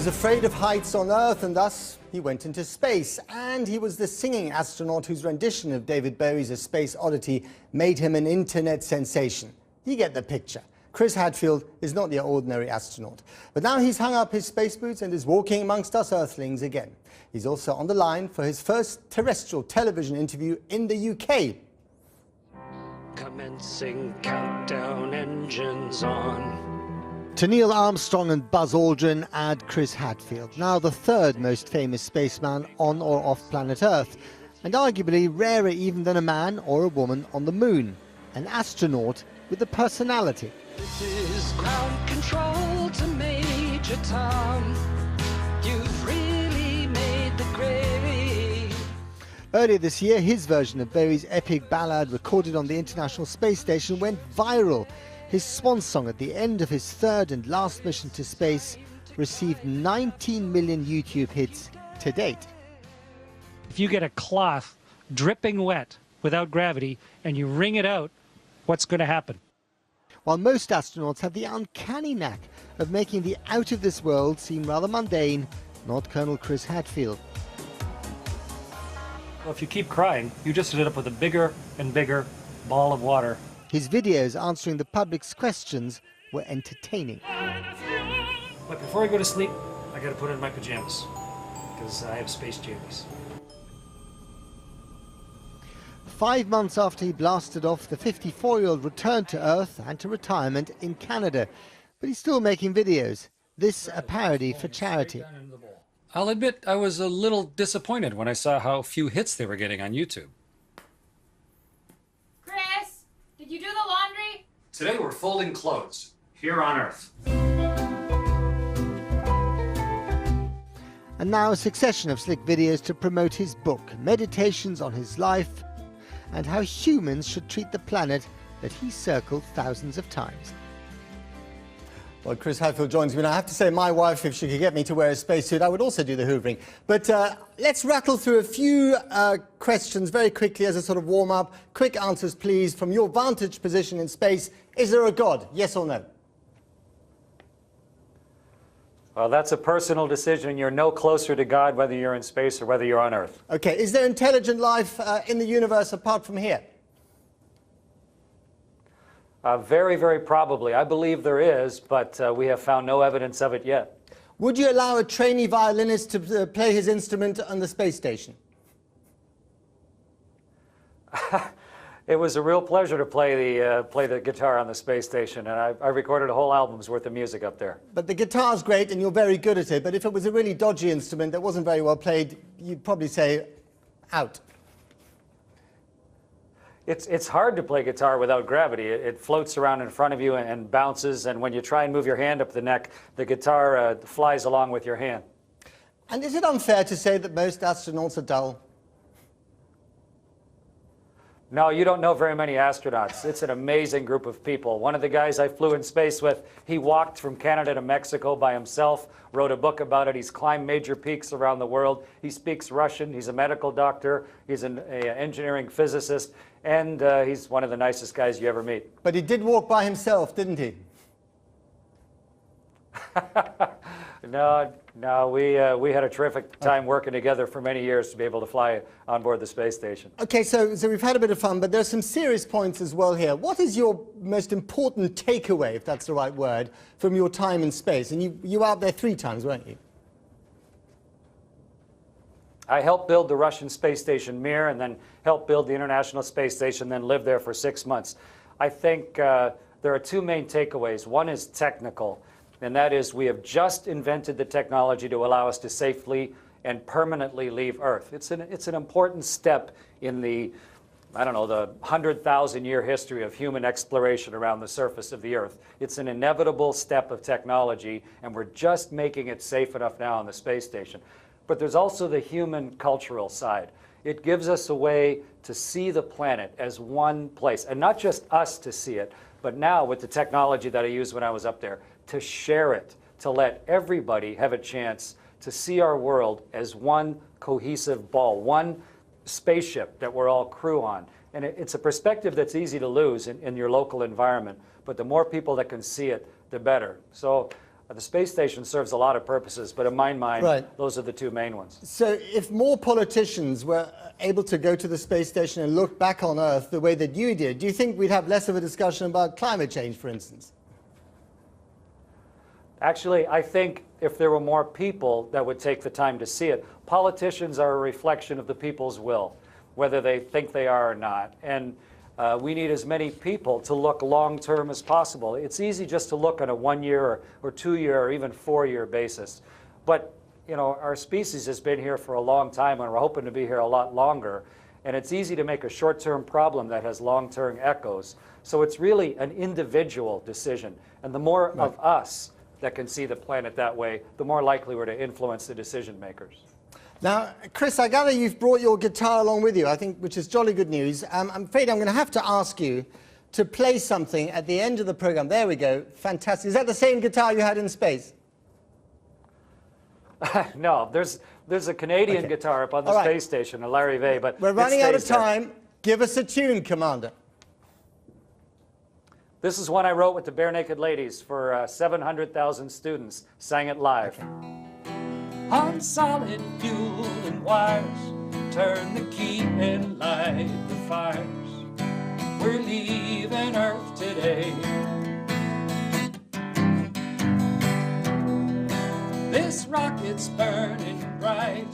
was afraid of heights on Earth, and thus he went into space. And he was the singing astronaut whose rendition of David Bowie's A Space Oddity made him an internet sensation. You get the picture. Chris Hadfield is not your ordinary astronaut. But now he's hung up his space boots and is walking amongst us Earthlings again. He's also on the line for his first terrestrial television interview in the UK. Commencing countdown, engines on. To Neil Armstrong and Buzz Aldrin add Chris Hadfield, now the third most famous spaceman on or off planet Earth, and arguably rarer even than a man or a woman on the moon. An astronaut with a personality. This is ground control to Major Tom. You've really made the grade. Earlier this year, his version of Bowie's epic ballad recorded on the International Space Station went viral. His swan song at the end of his third and last mission to space received 19 million YouTube hits to date. If you get a cloth dripping wet without gravity and you wring it out, what's going to happen? While most astronauts have the uncanny knack of making the out of this world seem rather mundane, not Colonel Chris Hadfield. Well, if you keep crying, you just end up with a bigger and bigger ball of water. His videos answering the public's questions were entertaining. But before I go to sleep, I got to put on my pajamas, because I have space jammies. 5 months after he blasted off, the 54-year-old returned to Earth and to retirement in Canada. But he's still making videos. This a parody for charity. I'll admit I was a little disappointed when I saw how few hits they were getting on YouTube. Chris, did you do the laundry? Today we're folding clothes, here on Earth. And now a succession of slick videos to promote his book, Meditations on his life, and how humans should treat the planet that he circled thousands of times. Well, Chris Hadfield joins me. Now, I have to say, my wife, if she could get me to wear a spacesuit, I would also do the hoovering. But let's rattle through a few questions very quickly as a sort of warm-up. Quick answers, please. From your vantage position in space, is there a God? Yes or no? Well, that's a personal decision. You're no closer to God whether you're in space or whether you're on Earth. Okay. Is there intelligent life in the universe apart from here? Very, very probably. I believe there is, but we have found no evidence of it yet. Would you allow a trainee violinist to play his instrument on the space station? It was a real pleasure to play the guitar on the space station, and I recorded a whole album's worth of music up there. But the guitar's great and you're very good at it, but if it was a really dodgy instrument that wasn't very well played, you'd probably say, out. It's hard to play guitar without gravity. It floats around in front of you and bounces, and when you try and move your hand up the neck, the guitar flies along with your hand. And is it unfair to say that most astronauts are dull? No, you don't know very many astronauts. It's an amazing group of people. One of the guys I flew in space with, he walked from Canada to Mexico by himself, wrote a book about it. He's climbed major peaks around the world. He speaks Russian. He's a medical doctor. He's an engineering physicist. And he's one of the nicest guys you ever meet. But he did walk by himself, didn't he? No, we had a terrific time working together for many years to be able to fly on board the space station. Okay, so we've had a bit of fun, but there are some serious points as well here. What is your most important takeaway, if that's the right word, from your time in space? And you were out there 3 times, weren't you? I helped build the Russian space station Mir, and then helped build the International Space Station, then lived there for 6 months. I think there are 2 main takeaways. One is technical, and that is we have just invented the technology to allow us to safely and permanently leave Earth. It's an important step in the, I don't know, the 100,000-year history of human exploration around the surface of the Earth. It's an inevitable step of technology, and we're just making it safe enough now on the space station. But there's also the human cultural side. It gives us a way to see the planet as one place, and not just us to see it, but now with the technology that I used when I was up there, to share it, to let everybody have a chance to see our world as one cohesive ball, one spaceship that we're all crew on. And it's a perspective that's easy to lose in your local environment, but the more people that can see it, the better. So The space station serves a lot of purposes, but in my mind, Right. those are the two main ones. So if more politicians were able to go to the space station and look back on Earth the way that you did, do you think we'd have less of a discussion about climate change, for instance? Actually, I think if there were more people that would take the time to see it, politicians are a reflection of the people's will, whether they think they are or not. And we need as many people to look long-term as possible. It's easy just to look on a 1 year or 2 year or even 4 year basis. But you know, our species has been here for a long time, and we're hoping to be here a lot longer. And it's easy to make a short-term problem that has long-term echoes. So it's really an individual decision. And the more of us that can see the planet that way, the more likely we're to influence the decision makers. Now, Chris, I gather you've brought your guitar along with you, I think, which is jolly good news. I'm afraid I'm going to have to ask you to play something at the end of the program. There we go. Fantastic. Is that the same guitar you had in space? No, there's a Canadian guitar up on the space station, a Larry Vey, but we're running out of time. Give us a tune, Commander. This is one I wrote with the Bare Naked Ladies for 700,000 students, sang it live. On solid fuel and wires, turn the key and light the fires. We're leaving Earth today. This rocket's burning bright.